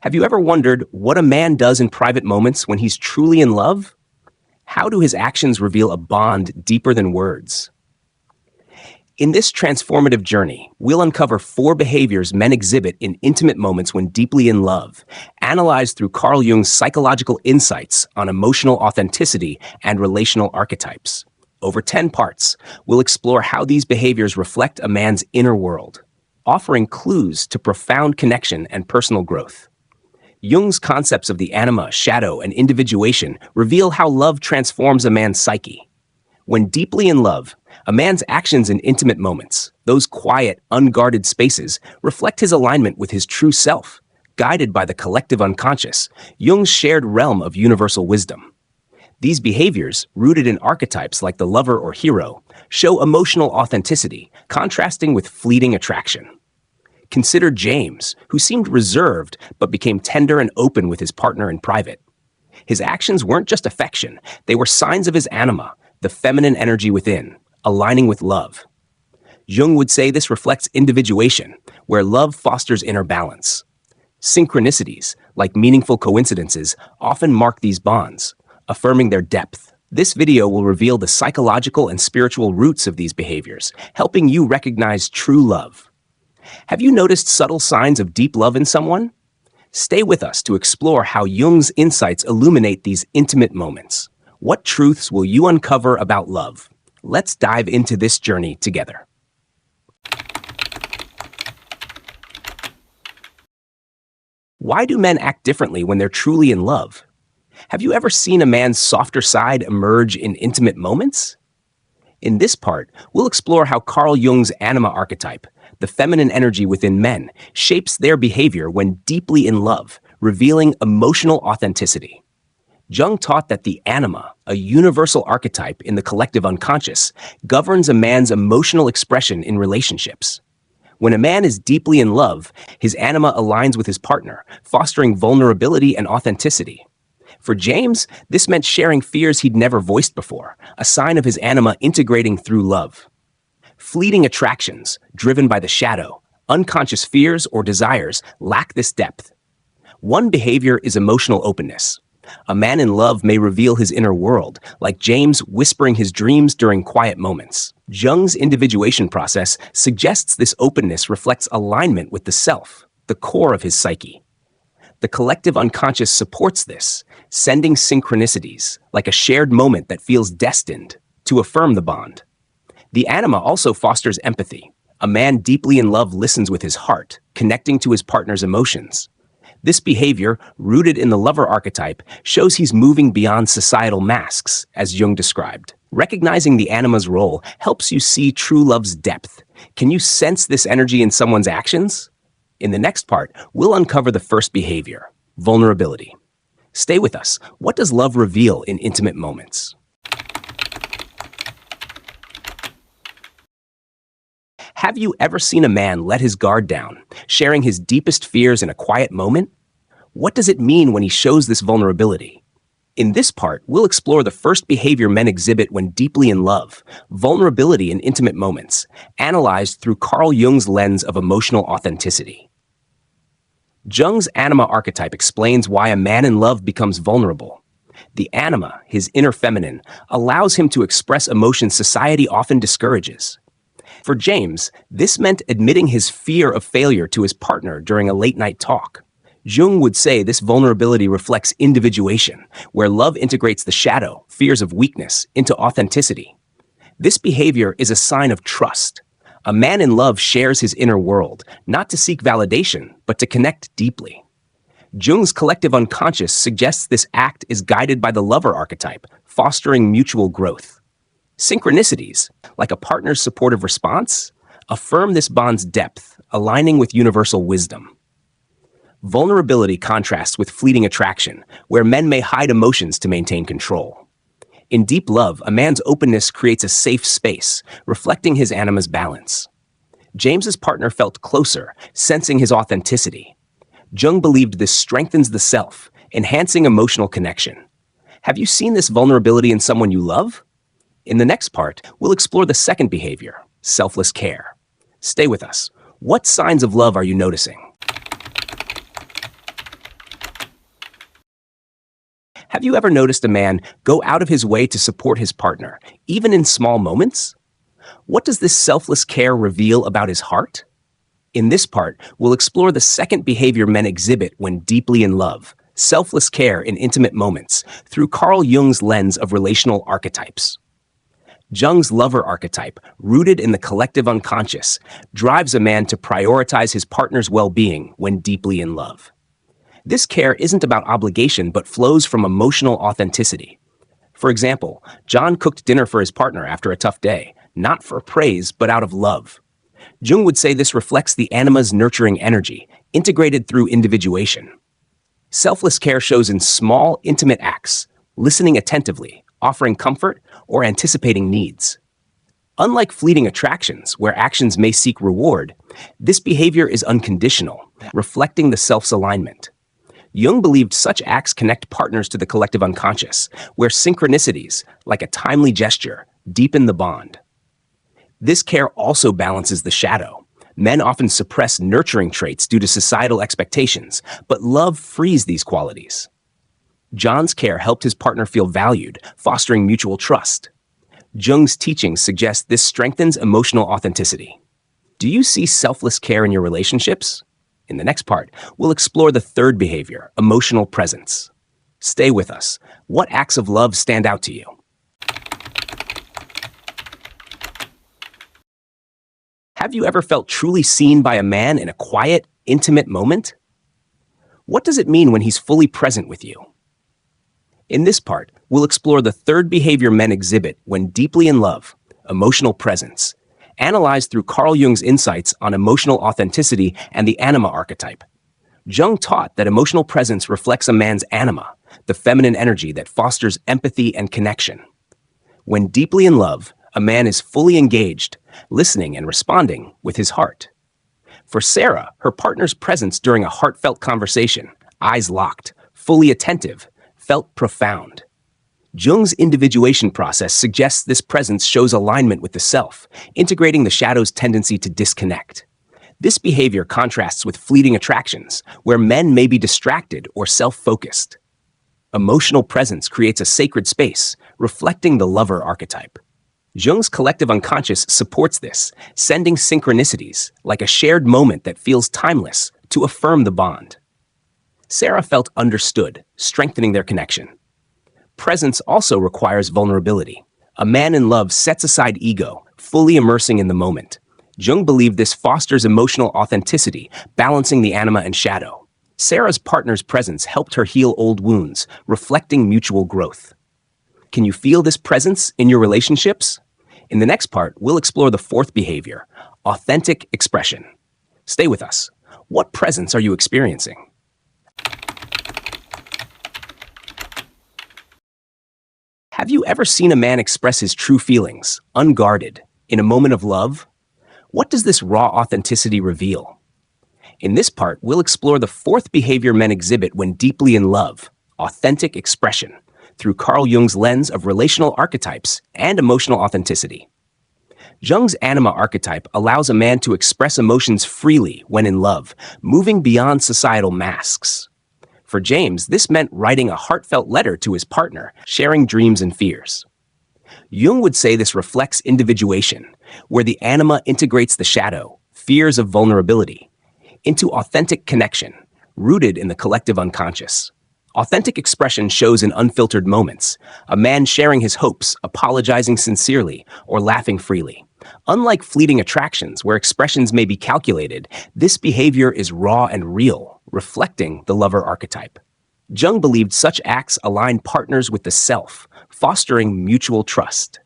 Have you ever wondered what a man does in private moments when he's truly in love? How do his actions reveal a bond deeper than words? In this transformative journey, we'll uncover 4 behaviors men exhibit in intimate moments when deeply in love, analyzed through Carl Jung's psychological insights on emotional authenticity and relational archetypes. Over 10 parts, we'll explore how these behaviors reflect a man's inner world, offering clues to profound connection and personal growth. Jung's concepts of the anima, shadow, and individuation reveal how love transforms a man's psyche. When deeply in love, a man's actions in intimate moments, those quiet, unguarded spaces, reflect his alignment with his true self, guided by the collective unconscious, Jung's shared realm of universal wisdom. These behaviors, rooted in archetypes like the lover or hero, show emotional authenticity, contrasting with fleeting attraction. Consider James, who seemed reserved but became tender and open with his partner in private. His actions weren't just affection, they were signs of his anima, the feminine energy within, aligning with love. Jung would say this reflects individuation, where love fosters inner balance. Synchronicities, like meaningful coincidences, often mark these bonds, affirming their depth. This video will reveal the psychological and spiritual roots of these behaviors, helping you recognize true love. Have you noticed subtle signs of deep love in someone? Stay with us to explore how Jung's insights illuminate these intimate moments. What truths will you uncover about love? Let's dive into this journey together. Why do men act differently when they're truly in love? Have you ever seen a man's softer side emerge in intimate moments? In this part, we'll explore how Carl Jung's anima archetype, the feminine energy within men, shapes their behavior when deeply in love, revealing emotional authenticity. Jung taught that the anima, a universal archetype in the collective unconscious, governs a man's emotional expression in relationships. When a man is deeply in love, his anima aligns with his partner, fostering vulnerability and authenticity. For James, this meant sharing fears he'd never voiced before, a sign of his anima integrating through love. Fleeting attractions, driven by the shadow, unconscious fears or desires, lack this depth. One behavior is emotional openness. A man in love may reveal his inner world, like James whispering his dreams during quiet moments. Jung's individuation process suggests this openness reflects alignment with the self, the core of his psyche. The collective unconscious supports this, sending synchronicities, like a shared moment that feels destined, to affirm the bond. The anima also fosters empathy. A man deeply in love listens with his heart, connecting to his partner's emotions. This behavior, rooted in the lover archetype, shows he's moving beyond societal masks, as Jung described. Recognizing the anima's role helps you see true love's depth. Can you sense this energy in someone's actions? In the next part, we'll uncover the first behavior, vulnerability. Stay with us. What does love reveal in intimate moments? Have you ever seen a man let his guard down, sharing his deepest fears in a quiet moment? What does it mean when he shows this vulnerability? In this part, we'll explore the first behavior men exhibit when deeply in love, vulnerability in intimate moments, analyzed through Carl Jung's lens of emotional authenticity. Jung's anima archetype explains why a man in love becomes vulnerable. The anima, his inner feminine, allows him to express emotions society often discourages. For James, this meant admitting his fear of failure to his partner during a late-night talk. Jung would say this vulnerability reflects individuation, where love integrates the shadow, fears of weakness, into authenticity. This behavior is a sign of trust. A man in love shares his inner world, not to seek validation, but to connect deeply. Jung's collective unconscious suggests this act is guided by the lover archetype, fostering mutual growth. Synchronicities, like a partner's supportive response, affirm this bond's depth, aligning with universal wisdom. Vulnerability contrasts with fleeting attraction, where men may hide emotions to maintain control. In deep love, a man's openness creates a safe space, reflecting his anima's balance. James's partner felt closer, sensing his authenticity. Jung believed this strengthens the self, enhancing emotional connection. Have you seen this vulnerability in someone you love? In the next part, we'll explore the second behavior, selfless care. Stay with us. What signs of love are you noticing? Have you ever noticed a man go out of his way to support his partner, even in small moments? What does this selfless care reveal about his heart? In this part, we'll explore the second behavior men exhibit when deeply in love, selfless care in intimate moments, through Carl Jung's lens of relational archetypes. Jung's lover archetype, rooted in the collective unconscious, drives a man to prioritize his partner's well-being when deeply in love. This care isn't about obligation but flows from emotional authenticity. For example, John cooked dinner for his partner after a tough day, not for praise but out of love. Jung would say this reflects the anima's nurturing energy, integrated through individuation. Selfless care shows in small, intimate acts, listening attentively, offering comfort, or anticipating needs. Unlike fleeting attractions, where actions may seek reward, this behavior is unconditional, reflecting the self's alignment. Jung believed such acts connect partners to the collective unconscious, where synchronicities, like a timely gesture, deepen the bond. This care also balances the shadow. Men often suppress nurturing traits due to societal expectations, but love frees these qualities. John's care helped his partner feel valued, fostering mutual trust. Jung's teachings suggest this strengthens emotional authenticity. Do you see selfless care in your relationships? In the next part, we'll explore the third behavior, emotional presence. Stay with us. What acts of love stand out to you? Have you ever felt truly seen by a man in a quiet, intimate moment? What does it mean when he's fully present with you? In this part, we'll explore the third behavior men exhibit when deeply in love, emotional presence, analyzed through Carl Jung's insights on emotional authenticity and the anima archetype. Jung taught that emotional presence reflects a man's anima, the feminine energy that fosters empathy and connection. When deeply in love, a man is fully engaged, listening and responding with his heart. For Sarah, her partner's presence during a heartfelt conversation, eyes locked, fully attentive, felt profound. Jung's individuation process suggests this presence shows alignment with the self, integrating the shadow's tendency to disconnect. This behavior contrasts with fleeting attractions, where men may be distracted or self-focused. Emotional presence creates a sacred space, reflecting the lover archetype. Jung's collective unconscious supports this, sending synchronicities, like a shared moment that feels timeless, to affirm the bond. Sarah felt understood, strengthening their connection. Presence also requires vulnerability. A man in love sets aside ego, fully immersing in the moment. Jung believed this fosters emotional authenticity, balancing the anima and shadow. Sarah's partner's presence helped her heal old wounds, reflecting mutual growth. Can you feel this presence in your relationships? In the next part, we'll explore the fourth behavior, authentic expression. Stay with us. What presence are you experiencing? Have you ever seen a man express his true feelings, unguarded, in a moment of love? What does this raw authenticity reveal? In this part, we'll explore the fourth behavior men exhibit when deeply in love, authentic expression, through Carl Jung's lens of relational archetypes and emotional authenticity. Jung's anima archetype allows a man to express emotions freely when in love, moving beyond societal masks. For James, this meant writing a heartfelt letter to his partner, sharing dreams and fears. Jung would say this reflects individuation, where the anima integrates the shadow, fears of vulnerability, into authentic connection, rooted in the collective unconscious. Authentic expression shows in unfiltered moments, a man sharing his hopes, apologizing sincerely, or laughing freely. Unlike fleeting attractions where expressions may be calculated, this behavior is raw and real, reflecting the lover archetype. Jung believed such acts align partners with the self, fostering mutual trust.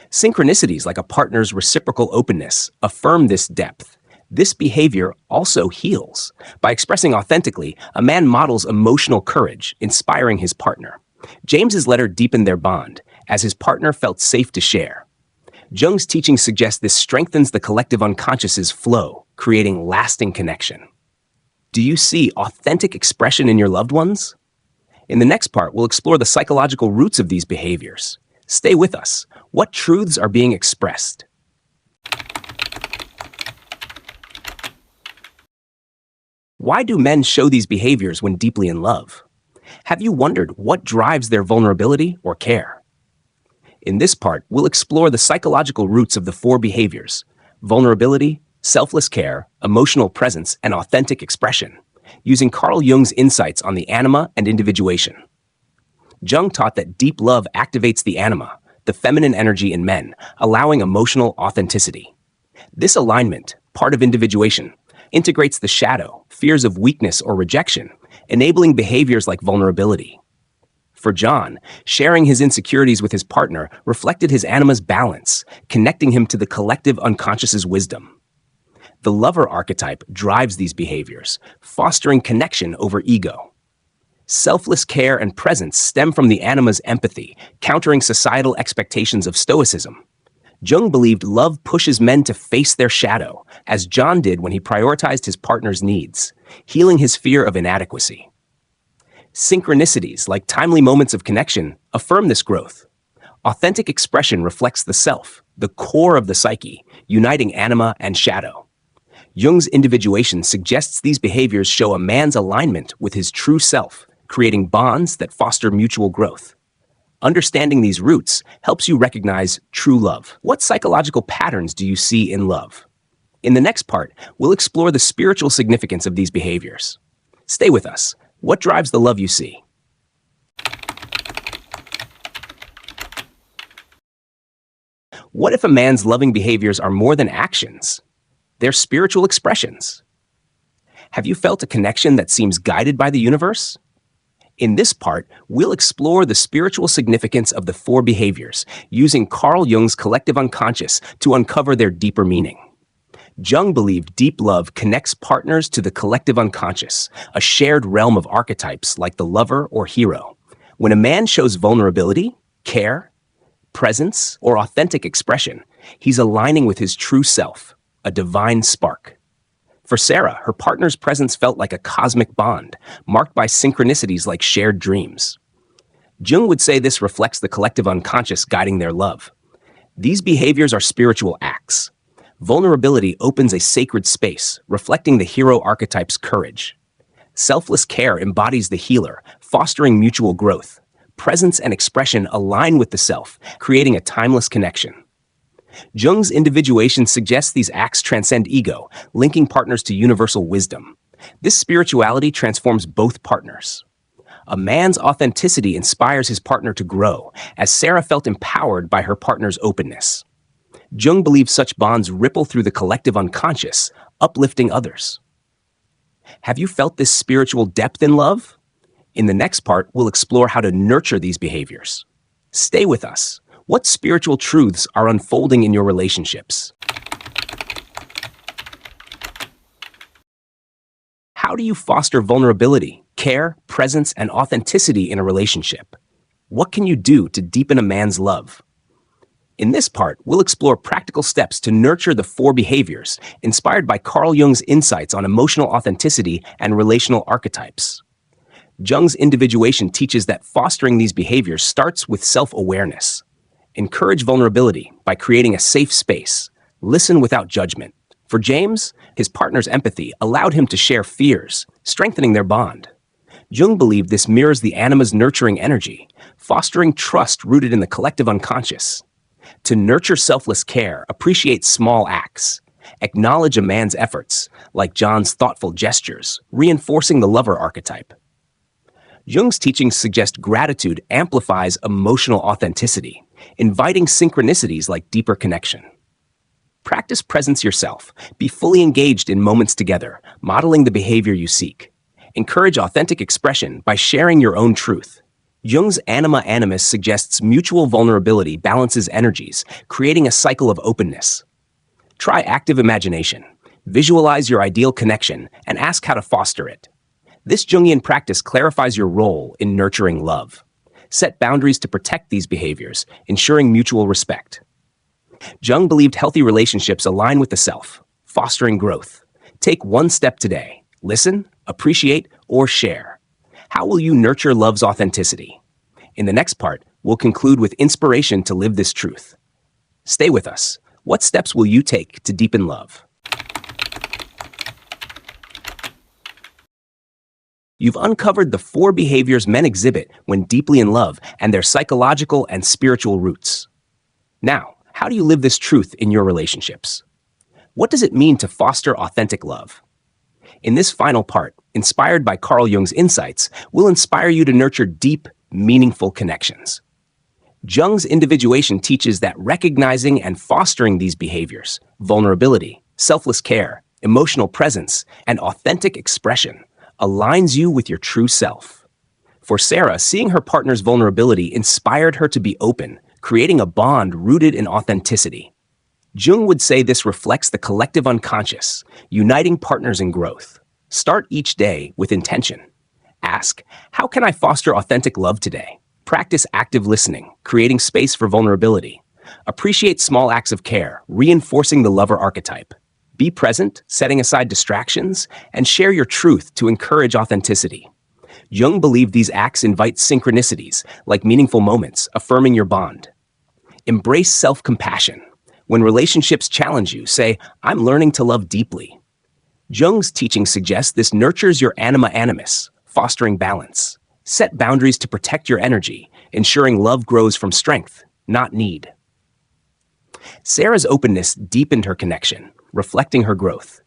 Synchronicities like a partner's reciprocal openness affirm this depth. This behavior also heals. By expressing authentically, a man models emotional courage, inspiring his partner. James's letter deepened their bond, as his partner felt safe to share. Jung's teachings suggest this strengthens the collective unconscious's flow, creating lasting connection. Do you see authentic expression in your loved ones? In the next part, we'll explore the psychological roots of these behaviors. Stay with us. What truths are being expressed? Why do men show these behaviors when deeply in love? Have you wondered what drives their vulnerability or care? In this part, we'll explore the psychological roots of the four behaviors: vulnerability, selfless care, emotional presence, and authentic expression, using Carl Jung's insights on the anima and individuation. Jung taught that deep love activates the anima, the feminine energy in men, allowing emotional authenticity. This alignment, part of individuation, integrates the shadow, fears of weakness or rejection, enabling behaviors like vulnerability. For John, sharing his insecurities with his partner reflected his anima's balance, connecting him to the collective unconscious's wisdom. The lover archetype drives these behaviors, fostering connection over ego. Selfless care and presence stem from the anima's empathy, countering societal expectations of stoicism. Jung believed love pushes men to face their shadow, as John did when he prioritized his partner's needs, healing his fear of inadequacy. Synchronicities, like timely moments of connection, affirm this growth. Authentic expression reflects the self, the core of the psyche, uniting anima and shadow. Jung's individuation suggests these behaviors show a man's alignment with his true self, creating bonds that foster mutual growth. Understanding these roots helps you recognize true love. What psychological patterns do you see in love? In the next part, we'll explore the spiritual significance of these behaviors. Stay with us. What drives the love you see? What if a man's loving behaviors are more than actions? They're spiritual expressions. Have you felt a connection that seems guided by the universe? In this part, we'll explore the spiritual significance of the four behaviors, using Carl Jung's collective unconscious to uncover their deeper meaning. Jung believed deep love connects partners to the collective unconscious, a shared realm of archetypes like the lover or hero. When a man shows vulnerability, care, presence, or authentic expression, he's aligning with his true self, a divine spark. For Sarah, her partner's presence felt like a cosmic bond, marked by synchronicities like shared dreams. Jung would say this reflects the collective unconscious guiding their love. These behaviors are spiritual acts. Vulnerability opens a sacred space, reflecting the hero archetype's courage. Selfless care embodies the healer, fostering mutual growth. Presence and expression align with the self, creating a timeless connection. Jung's individuation suggests these acts transcend ego, linking partners to universal wisdom. This spirituality transforms both partners. A man's authenticity inspires his partner to grow, as Sarah felt empowered by her partner's openness. Jung believes such bonds ripple through the collective unconscious, uplifting others. Have you felt this spiritual depth in love? In the next part, we'll explore how to nurture these behaviors. Stay with us. What spiritual truths are unfolding in your relationships? How do you foster vulnerability, care, presence, and authenticity in a relationship? What can you do to deepen a man's love? In this part, we'll explore practical steps to nurture the four behaviors, inspired by Carl Jung's insights on emotional authenticity and relational archetypes. Jung's individuation teaches that fostering these behaviors starts with self-awareness. Encourage vulnerability by creating a safe space. Listen without judgment. For James, his partner's empathy allowed him to share fears, strengthening their bond. Jung believed this mirrors the anima's nurturing energy, fostering trust rooted in the collective unconscious. To nurture selfless care, appreciate small acts. Acknowledge a man's efforts, like John's thoughtful gestures, reinforcing the lover archetype. Jung's teachings suggest gratitude amplifies emotional authenticity, inviting synchronicities like deeper connection. Practice presence yourself. Be fully engaged in moments together, modeling the behavior you seek. Encourage authentic expression by sharing your own truth. Jung's anima animus suggests mutual vulnerability balances energies, creating a cycle of openness. Try active imagination. Visualize your ideal connection and ask how to foster it. This Jungian practice clarifies your role in nurturing love. Set boundaries to protect these behaviors, ensuring mutual respect. Jung believed healthy relationships align with the self, fostering growth. Take one step today. Listen, appreciate, or share. How will you nurture love's authenticity? In the next part, we'll conclude with inspiration to live this truth. Stay with us. What steps will you take to deepen love? You've uncovered the 4 behaviors men exhibit when deeply in love and their psychological and spiritual roots. Now, how do you live this truth in your relationships? What does it mean to foster authentic love? In this final part, inspired by Carl Jung's insights, we'll inspire you to nurture deep, meaningful connections. Jung's individuation teaches that recognizing and fostering these behaviors, vulnerability, selfless care, emotional presence, and authentic expression, aligns you with your true self. For Sarah, seeing her partner's vulnerability inspired her to be open, creating a bond rooted in authenticity. Jung would say this reflects the collective unconscious, uniting partners in growth. Start each day with intention. Ask, how can I foster authentic love today? Practice active listening, creating space for vulnerability. Appreciate small acts of care, reinforcing the lover archetype. Be present, setting aside distractions, and share your truth to encourage authenticity. Jung believed these acts invite synchronicities, like meaningful moments, affirming your bond. Embrace self-compassion. When relationships challenge you, say, I'm learning to love deeply. Jung's teaching suggests this nurtures your anima animus, fostering balance. Set boundaries to protect your energy, ensuring love grows from strength, not need. Sarah's openness deepened her connection, reflecting her growth.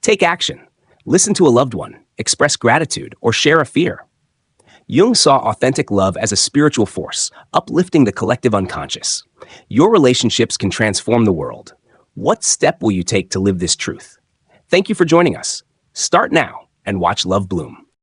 Take action. Listen to a loved one, express gratitude, or share a fear. Jung saw authentic love as a spiritual force, uplifting the collective unconscious. Your relationships can transform the world. What step will you take to live this truth? Thank you for joining us. Start now and watch love bloom.